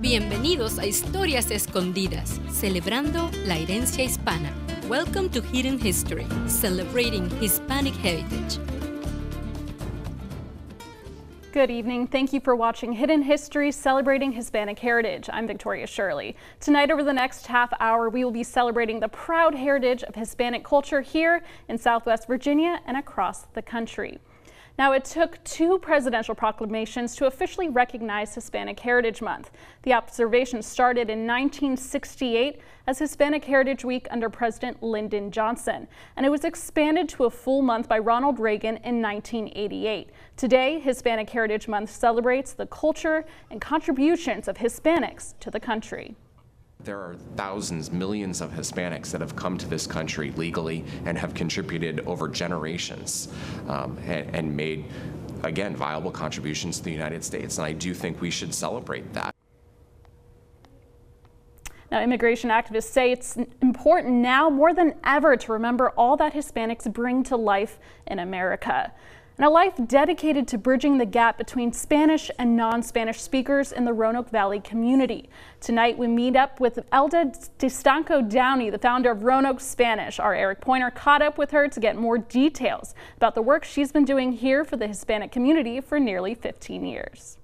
Bienvenidos a Historias Escondidas, celebrando la herencia hispana. Welcome to Hidden History, celebrating Hispanic heritage. Good evening. Thank you for watching Hidden History, celebrating Hispanic heritage. I'm Victoria Shirley. Tonight, over the next half hour, we will be celebrating the proud heritage of Hispanic culture here in Southwest Virginia and across the country. Now, it took 2 presidential proclamations to officially recognize Hispanic Heritage Month. The observation started in 1968 as Hispanic Heritage Week under President Lyndon Johnson, and it was expanded to a full month by Ronald Reagan in 1988. Today, Hispanic Heritage Month celebrates the culture and contributions of Hispanics to the country. There are thousands, millions of Hispanics that have come to this country legally and have contributed over generations and made, again, viable contributions to the United States. And I do think we should celebrate that. Now, immigration activists say it's important now more than ever to remember all that Hispanics bring to life in America. And a life dedicated to bridging the gap between Spanish and non-Spanish speakers in the Roanoke Valley community. Tonight, we meet up with Elda DeStanco Downey, the founder of Roanoke Spanish. Our Eric Pointer caught up with her to get more details about the work she's been doing here for the Hispanic community for nearly 15 years.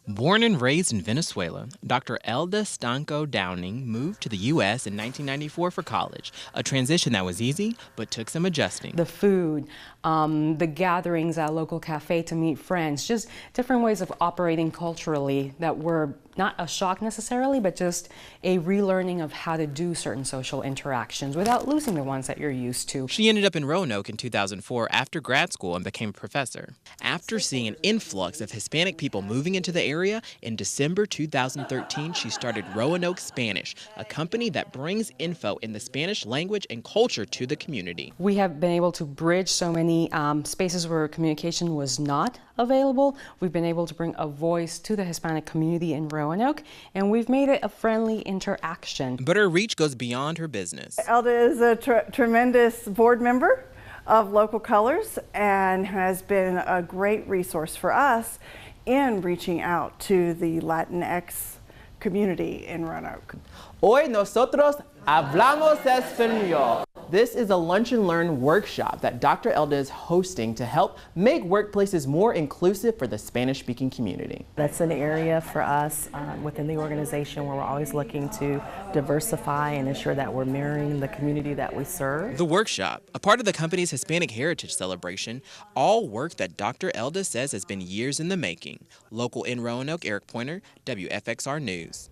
Born and raised in Venezuela, Dr. Elda DeStanco Downing moved to the U.S. in 1994 for college, a transition that was easy but took some adjusting. The food, the gatherings at a local cafe to meet friends, just different ways of operating culturally that were not a shock necessarily, but just a relearning of how to do certain social interactions without losing the ones that you're used to. She ended up in Roanoke in 2004 after grad school and became a professor. After seeing an influx of Hispanic people moving into the area, in December 2013, she started Roanoke Spanish, a company that brings info in the Spanish language and culture to the community. We have been able to bridge so many spaces where communication was not available. We've been able to bring a voice to the Hispanic community in Roanoke, and we've made it a friendly interaction. But her reach goes beyond her business. Elda is a tremendous board member of Local Colors and has been a great resource for us in reaching out to the Latinx community in Roanoke. Hoy nosotros hablamos español. This is a Lunch and Learn workshop that Dr. Elda is hosting to help make workplaces more inclusive for the Spanish-speaking community. That's an area for us within the organization where we're always looking to diversify and ensure that we're mirroring the community that we serve. The workshop, a part of the company's Hispanic Heritage Celebration, all work that Dr. Elda says has been years in the making. Local in Roanoke, Eric Pointer, WFXR News.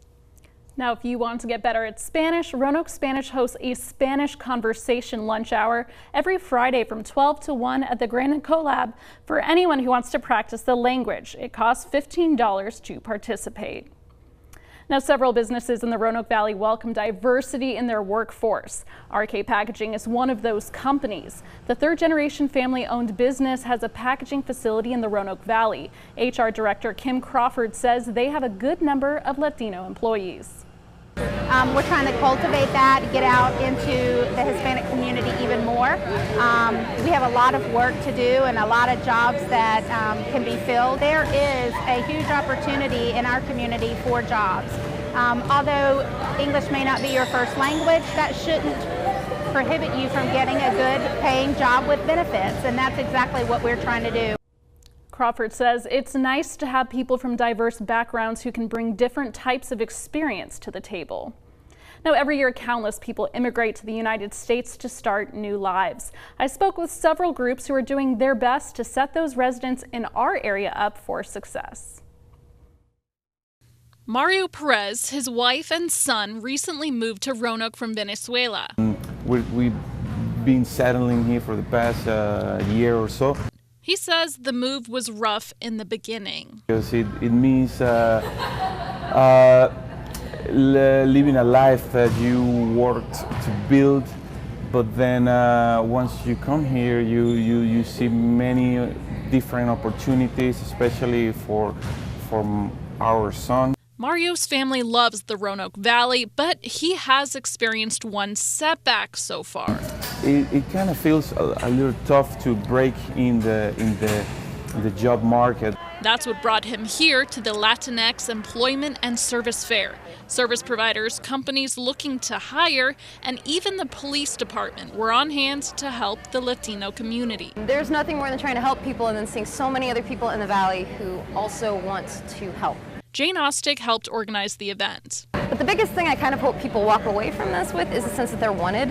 Now, if you want to get better at Spanish, Roanoke Spanish hosts a Spanish conversation lunch hour every Friday from 12 to 1 at the Grand Collab for anyone who wants to practice the language. It costs $15 to participate. Now, several businesses in the Roanoke Valley welcome diversity in their workforce. RK Packaging is one of those companies. The third-generation family-owned business has a packaging facility in the Roanoke Valley. HR Director Kim Crawford says they have a good number of Latino employees. We're trying to cultivate that, get out into the Hispanic community even more. We have a lot of work to do and a lot of jobs that can be filled. There is a huge opportunity in our community for jobs. Although English may not be your first language, that shouldn't prohibit you from getting a good paying job with benefits, and that's exactly what we're trying to do. Crawford says it's nice to have people from diverse backgrounds who can bring different types of experience to the table. Now, every year, countless people immigrate to the United States to start new lives. I spoke with several groups who are doing their best to set those residents in our area up for success. Mario Perez, his wife and son recently moved to Roanoke from Venezuela. We've been settling here for the past year or so. He says the move was rough in the beginning. Because it means living a life that you worked to build, but then once you come here, you see many different opportunities, especially for our son. Mario's family loves the Roanoke Valley, but he has experienced one setback so far. It kind of feels a little tough to break in the job market. That's what brought him here to the Latinx Employment and Service Fair. Service providers, companies looking to hire, and even the police department were on hand to help the Latino community. There's nothing more than trying to help people and then seeing so many other people in the Valley who also want to help. Jane Ostick helped organize the event. But the biggest thing I kind of hope people walk away from this with is the sense that they're wanted,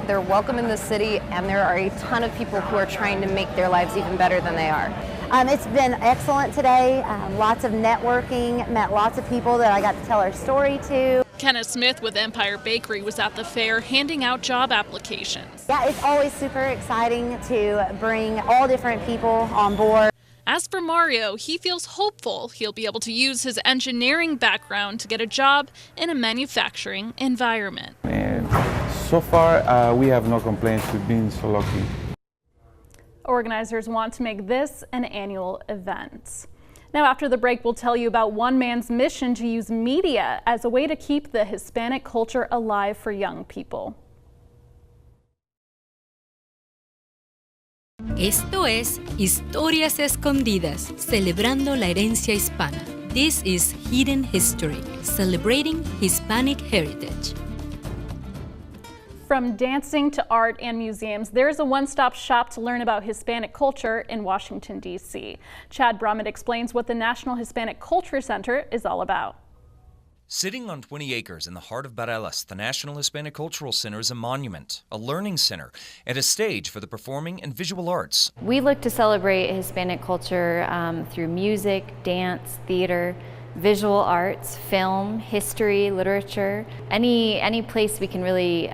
they're welcome in the city, and there are a ton of people who are trying to make their lives even better than they are. It's been excellent today, lots of networking, met lots of people that I got to tell our story to. Kenneth Smith with Empire Bakery was at the fair handing out job applications. Yeah, it's always super exciting to bring all different people on board. As for Mario, he feels hopeful he'll be able to use his engineering background to get a job in a manufacturing environment. And so far, we have no complaints. We've been so lucky. Organizers want to make this an annual event. Now, after the break, we'll tell you about one man's mission to use media as a way to keep the Hispanic culture alive for young people. Esto es Historias Escondidas, celebrando la herencia hispana. This is Hidden History, celebrating Hispanic heritage. From dancing to art and museums, there's a one-stop shop to learn about Hispanic culture in Washington, D.C. Chad Brummett explains what the National Hispanic Culture Center is all about. Sitting on 20 acres in the heart of Barelas, the National Hispanic Cultural Center is a monument, a learning center, and a stage for the performing and visual arts. We look to celebrate Hispanic culture through music, dance, theater, visual arts, film, history, literature. Any place we can really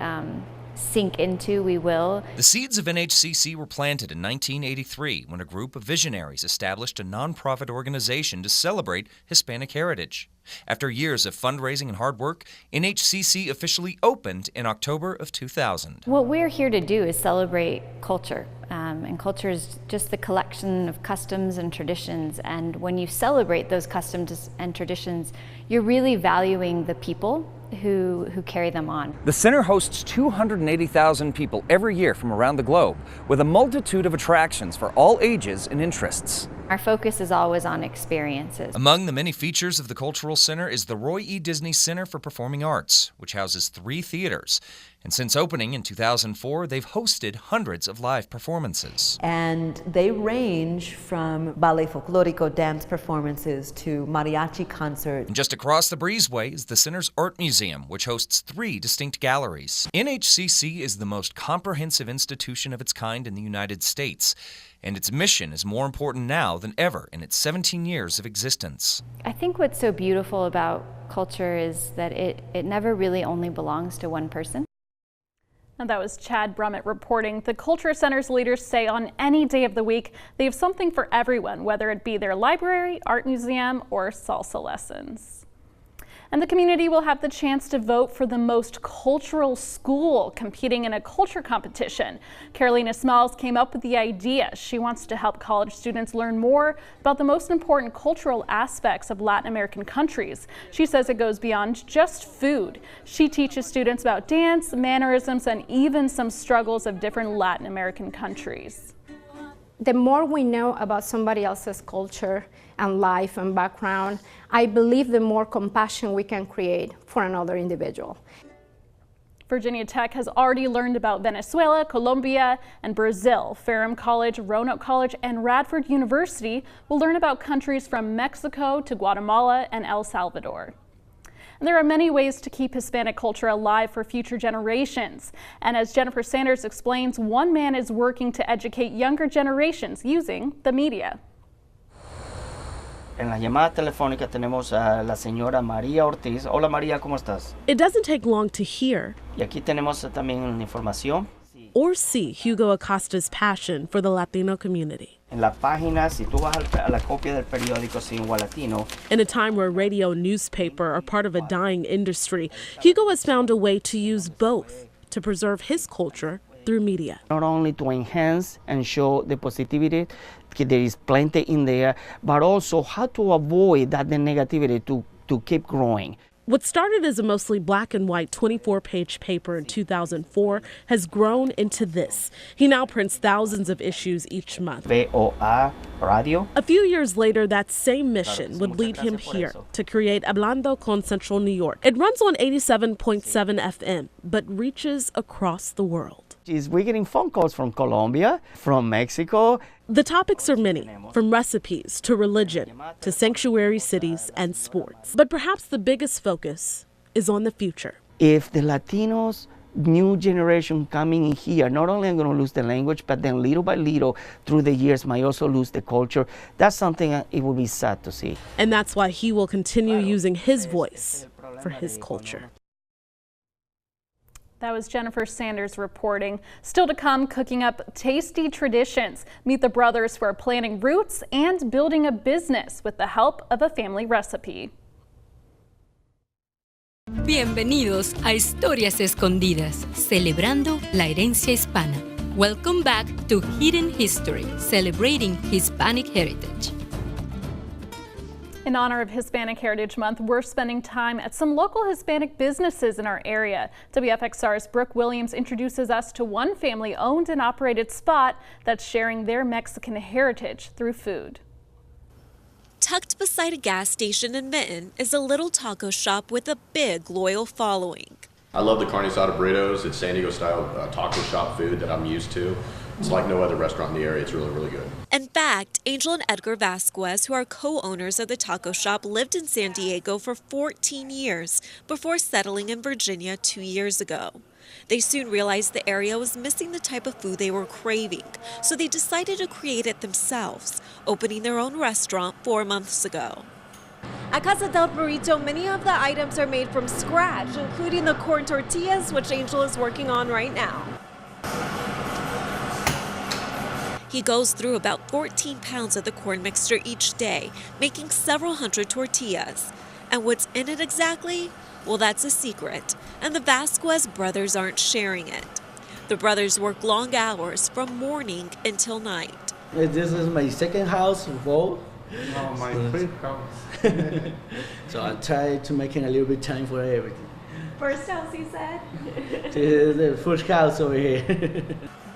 sink into, we will. The seeds of NHCC were planted in 1983 when a group of visionaries established a nonprofit organization to celebrate Hispanic heritage. After years of fundraising and hard work, NHCC officially opened in October of 2000. What we're here to do is celebrate culture. And culture is just the collection of customs and traditions. And when you celebrate those customs and traditions, you're really valuing the people who carry them on. The center hosts 280,000 people every year from around the globe, with a multitude of attractions for all ages and interests. Our focus is always on experiences. Among the many features of the Cultural Center is the Roy E. Disney Center for Performing Arts, which houses 3 theaters. And since opening in 2004, they've hosted hundreds of live performances. And they range from ballet folklorico dance performances to mariachi concerts. And just across the breezeway is the center's art museum, which hosts 3 distinct galleries. NHCC is the most comprehensive institution of its kind in the United States, and its mission is more important now than ever in its 17 years of existence. I think what's so beautiful about culture is that it never really only belongs to one person. And that was Chad Brummett reporting. The Culture Center's leaders say on any day of the week, they have something for everyone, whether it be their library, art museum, or salsa lessons. And the community will have the chance to vote for the most cultural school competing in a culture competition. Carolina Smalls came up with the idea. She wants to help college students learn more about the most important cultural aspects of Latin American countries. She says it goes beyond just food. She teaches students about dance, mannerisms, and even some struggles of different Latin American countries. The more we know about somebody else's culture and life and background, I believe the more compassion we can create for another individual. Virginia Tech has already learned about Venezuela, Colombia, and Brazil. Ferrum College, Roanoke College, and Radford University will learn about countries from Mexico to Guatemala and El Salvador. And there are many ways to keep Hispanic culture alive for future generations. And as Jennifer Sanders explains, one man is working to educate younger generations using the media. En la llamada telefónica tenemos a la señora María Ortiz. Hola María, ¿cómo estás? It doesn't take long to hear Y aquí tenemos también una información. or see Hugo Acosta's passion for the Latino community. En la página, si tú vas a la copia del periódico Lengua Latino. In a time where radio and newspaper are part of a dying industry, Hugo has found a way to use both to preserve his culture through media. Not only to enhance and show the positivity, there is plenty in there, but also how to avoid that the negativity to keep growing. What started as a mostly black and white 24-page paper in 2004 has grown into this. He now prints thousands of issues each month. VOA Radio. A few years later, that same mission would lead him here to create Hablando con Central New York. It runs on 87.7 FM, but reaches across the world. We're getting phone calls from Colombia, from Mexico. The topics are many, from recipes to religion to sanctuary cities and sports. But perhaps the biggest focus is on the future. If the Latinos, new generation coming in here, not only are going to lose the language, but then little by little through the years might also lose the culture. That's something it will be sad to see. And that's why he will continue using his voice for his culture. That was Jennifer Sanders reporting. Still to come, cooking up tasty traditions. Meet the brothers who are planting roots and building a business with the help of a family recipe. Bienvenidos a Historias Escondidas, celebrando la herencia hispana. Welcome back to Hidden History, celebrating Hispanic heritage. In honor of Hispanic Heritage Month, we're spending time at some local Hispanic businesses in our area. WFXR's Brooke Williams introduces us to one family-owned and operated spot that's sharing their Mexican heritage through food. Tucked beside a gas station in Minton is a little taco shop with a big, loyal following. I love the carne asada burritos. It's San Diego-style taco shop food that I'm used to. It's like no other restaurant in the area. It's really, really good. In fact, Angel and Edgar Vasquez, who are co-owners of the taco shop, lived in San Diego for 14 years before settling in Virginia 2 years ago. They soon realized the area was missing the type of food they were craving, so they decided to create it themselves, opening their own restaurant 4 months ago. At Casa del Burrito, many of the items are made from scratch, including the corn tortillas, which Angel is working on right now. He goes through about 14 pounds of the corn mixture each day, making several hundred tortillas. And what's in it exactly? Well, that's a secret, and the Vasquez brothers aren't sharing it. The brothers work long hours from morning until night. This is my second house involved. Oh, my first house. So I try to make a little bit time for everything. First house, he said? This is the first house over here.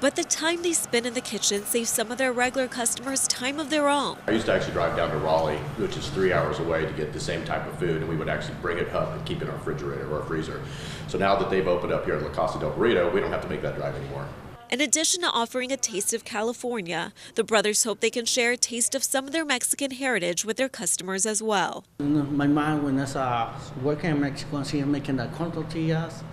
But the time they spend in the kitchen saves some of their regular customers time of their own. I used to actually drive down to Raleigh, which is 3 hours away, to get the same type of food, and we would actually bring it up and keep it in our refrigerator or our freezer. So now that they've opened up here at La Casa del Burrito, we don't have to make that drive anymore. In addition to offering a taste of California, the brothers hope they can share a taste of some of their Mexican heritage with their customers as well. My mom, when I was working in Mexico, she was making the corn tortillas.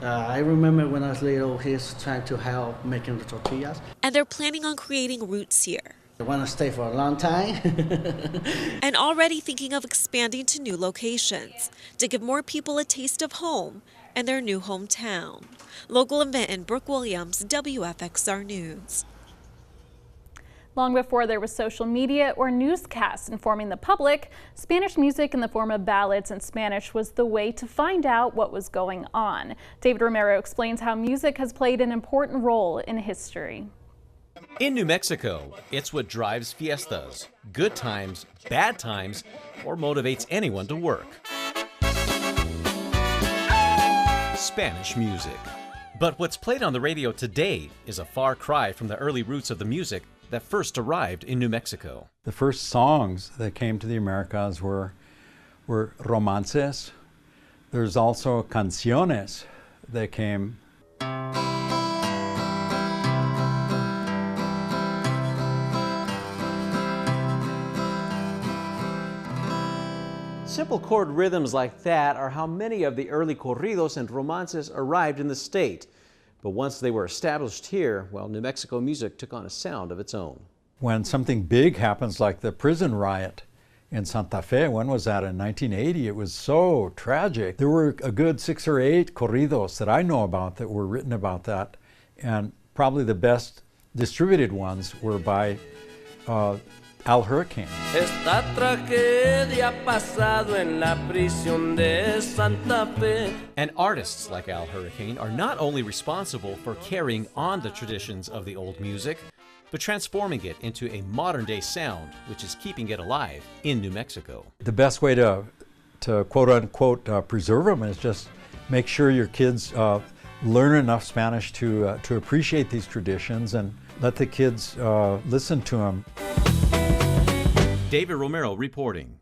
I remember when I was little, he's trying to help making the tortillas. And they're planning on creating roots here. I want to stay for a long time. And already thinking of expanding to new locations to give more people a taste of home and their new hometown. Local in Benton, Brooke Williams, WFXR News. Long before there was social media or newscasts informing the public, Spanish music in the form of ballads in Spanish was the way to find out what was going on. David Romero explains how music has played an important role in history. In New Mexico, it's what drives fiestas, good times, bad times, or motivates anyone to work. Spanish music. But what's played on the radio today is a far cry from the early roots of the music that first arrived in New Mexico. The first songs that came to the Americas were romances. There's also canciones that came. Simple chord rhythms like that are how many of the early corridos and romances arrived in the state. But once they were established here, well, New Mexico music took on a sound of its own. When something big happens like the prison riot in Santa Fe, when was that? In 1980, it was so tragic. There were a good 6 or 8 corridos that I know about that were written about that. And probably the best distributed ones were by Al Hurricane. Esta tragedia pasado en la prisión de Santa Fe. And artists like Al Hurricane are not only responsible for carrying on the traditions of the old music, but transforming it into a modern-day sound, which is keeping it alive in New Mexico. The best way to to quote unquote preserve them is just make sure your kids learn enough Spanish to appreciate these traditions and let the kids listen to them. David Romero reporting.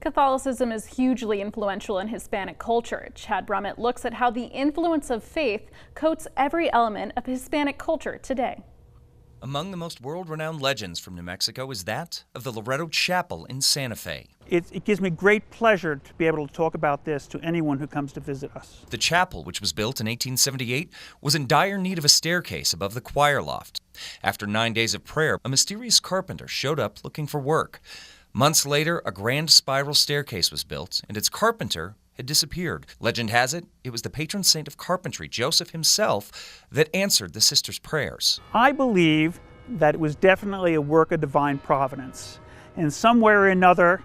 Catholicism is hugely influential in Hispanic culture. Chad Brummett looks at how the influence of faith coats every element of Hispanic culture today. Among the most world-renowned legends from New Mexico is that of the Loreto Chapel in Santa Fe. It gives me great pleasure to be able to talk about this to anyone who comes to visit us. The chapel, which was built in 1878, was in dire need of a staircase above the choir loft. After 9 days of prayer, a mysterious carpenter showed up looking for work. Months later, a grand spiral staircase was built, and its carpenter had disappeared. Legend has it, it was the patron saint of carpentry, Joseph himself, that answered the sisters' prayers. I believe that it was definitely a work of divine providence. And somewhere or another,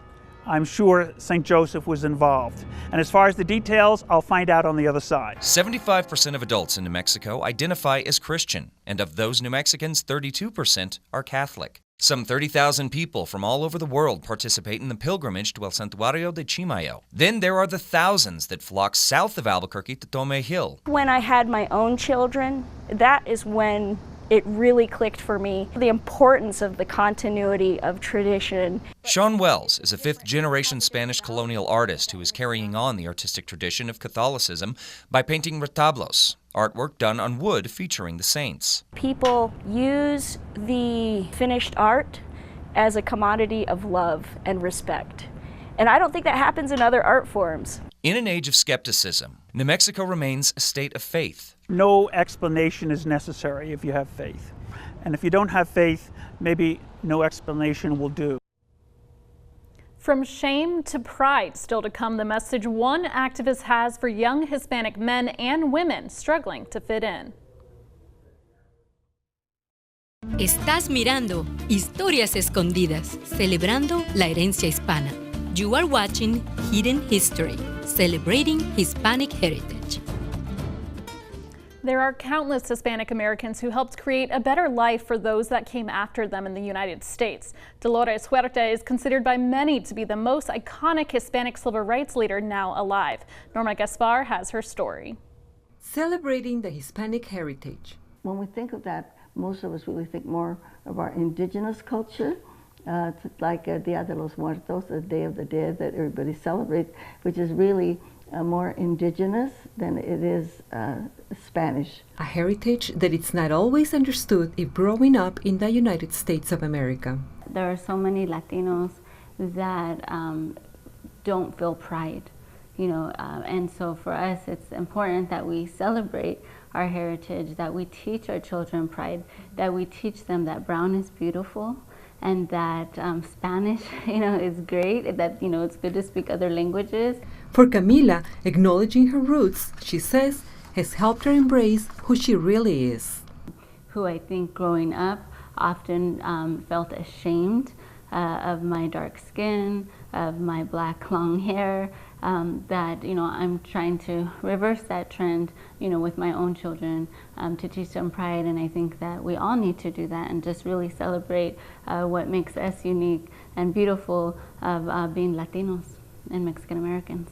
I'm sure St. Joseph was involved. And as far as the details, I'll find out on the other side. 75% of adults in New Mexico identify as Christian, and of those New Mexicans, 32% are Catholic. Some 30,000 people from all over the world participate in the pilgrimage to El Santuario de Chimayo. Then there are the thousands that flock south of Albuquerque to Tome Hill. When I had my own children, that is when it really clicked for me, the importance of the continuity of tradition. Sean Wells is a fifth-generation Spanish colonial artist who is carrying on the artistic tradition of Catholicism by painting retablos, artwork done on wood featuring the saints. People use the finished art as a commodity of love and respect. And I don't think that happens in other art forms. In an age of skepticism, New Mexico remains a state of faith. No explanation is necessary if you have faith. And if you don't have faith, maybe no explanation will do. From shame to pride, still to come, the message one activist has for young Hispanic men and women struggling to fit in. Estás mirando Historias Escondidas, celebrando la herencia hispana. You are watching Hidden History, celebrating Hispanic heritage. There are countless Hispanic Americans who helped create a better life for those that came after them in the United States. Dolores Huerta is considered by many to be the most iconic Hispanic civil rights leader now alive. Norma Gaspar has her story. Celebrating the Hispanic heritage. When we think of that, most of us really think more of our indigenous culture, like Dia de los Muertos, the Day of the Dead that everybody celebrates, which is really more indigenous than it is Spanish. A heritage that it's not always understood if growing up in the United States of America. There are so many Latinos that don't feel pride, and so for us it's important that we celebrate our heritage, that we teach our children pride, that we teach them that brown is beautiful, and that Spanish, is great, that, it's good to speak other languages. For Camila, acknowledging her roots, she says, has helped her embrace who she really is. Who I think growing up often felt ashamed of my dark skin, of my black long hair, that, I'm trying to reverse that trend, with my own children, to teach them pride. And I think that we all need to do that and just really celebrate what makes us unique and beautiful of being Latinos and Mexican Americans.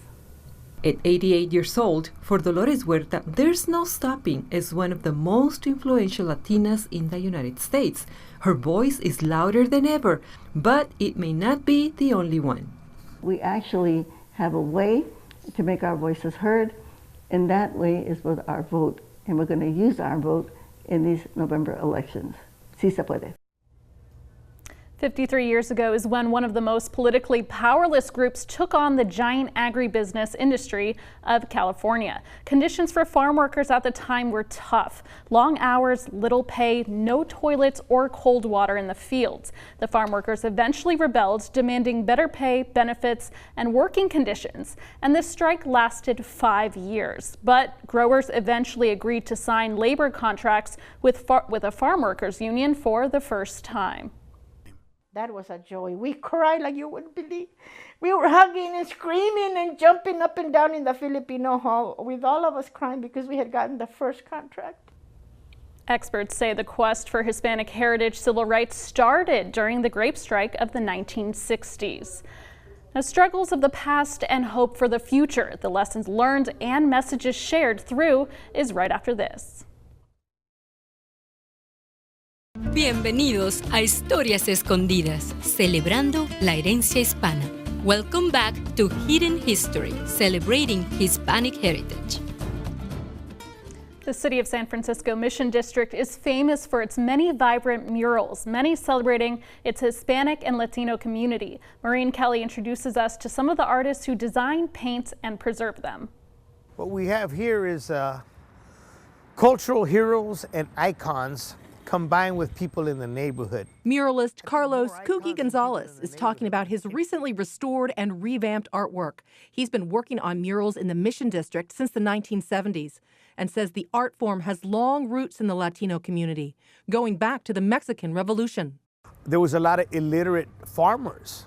At 88 years old, for Dolores Huerta, there's no stopping as one of the most influential Latinas in the United States. Her voice is louder than ever, but it may not be the only one. We actually have a way to make our voices heard, and that way is with our vote. And we're going to use our vote in these November elections. Sí se puede. 53 years ago is when one of the most politically powerless groups took on the giant agribusiness industry of California. Conditions for farm workers at the time were tough. Long hours, little pay, no toilets or cold water in the fields. The farm workers eventually rebelled, demanding better pay, benefits, and working conditions. And this strike lasted 5 years. But growers eventually agreed to sign labor contracts with a farm workers union for the first time. That was a joy. We cried like you wouldn't believe. We were hugging and screaming and jumping up and down in the Filipino hall, with all of us crying because we had gotten the first contract. Experts say the quest for Hispanic heritage civil rights started during the grape strike of the 1960s. Now, struggles of the past and hope for the future, the lessons learned and messages shared through is right after this. Bienvenidos a Historias Escondidas, celebrando la herencia hispana. Welcome back to Hidden History, celebrating Hispanic heritage. The City of San Francisco Mission District is famous for its many vibrant murals, many celebrating its Hispanic and Latino community. Maureen Kelly introduces us to some of the artists who design, paint, and preserve them. What we have here is cultural heroes and icons combined with people in the neighborhood. Muralist Carlos "Cookie" Gonzalez is talking about his recently restored and revamped artwork. He's been working on murals in the Mission District since the 1970s and says the art form has long roots in the Latino community, going back to the Mexican Revolution. There was a lot of illiterate farmers,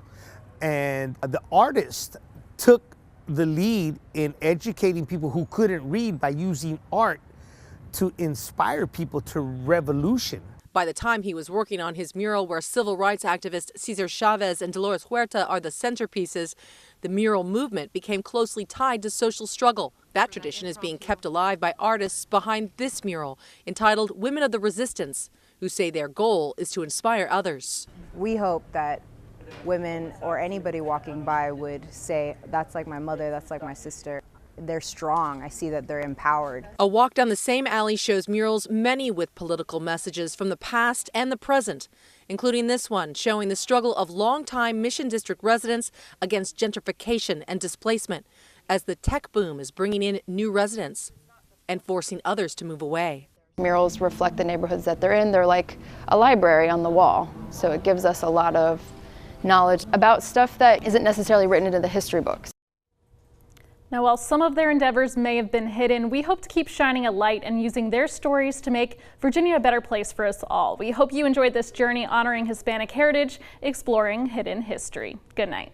and the artist took the lead in educating people who couldn't read by using art to inspire people to revolution. By the time he was working on his mural where civil rights activist Cesar Chavez and Dolores Huerta are the centerpieces, the mural movement became closely tied to social struggle. That tradition is being kept alive by artists behind this mural, entitled Women of the Resistance, who say their goal is to inspire others. We hope that women or anybody walking by would say, that's like my mother, that's like my sister. They're strong. I see that they're empowered. A walk down the same alley shows murals, many with political messages from the past and the present, including this one showing the struggle of longtime Mission District residents against gentrification and displacement as the tech boom is bringing in new residents and forcing others to move away. Murals reflect the neighborhoods that they're in. They're like a library on the wall, so it gives us a lot of knowledge about stuff that isn't necessarily written into the history books. Now, while some of their endeavors may have been hidden, we hope to keep shining a light and using their stories to make Virginia a better place for us all. We hope you enjoyed this journey honoring Hispanic heritage, exploring hidden history. Good night.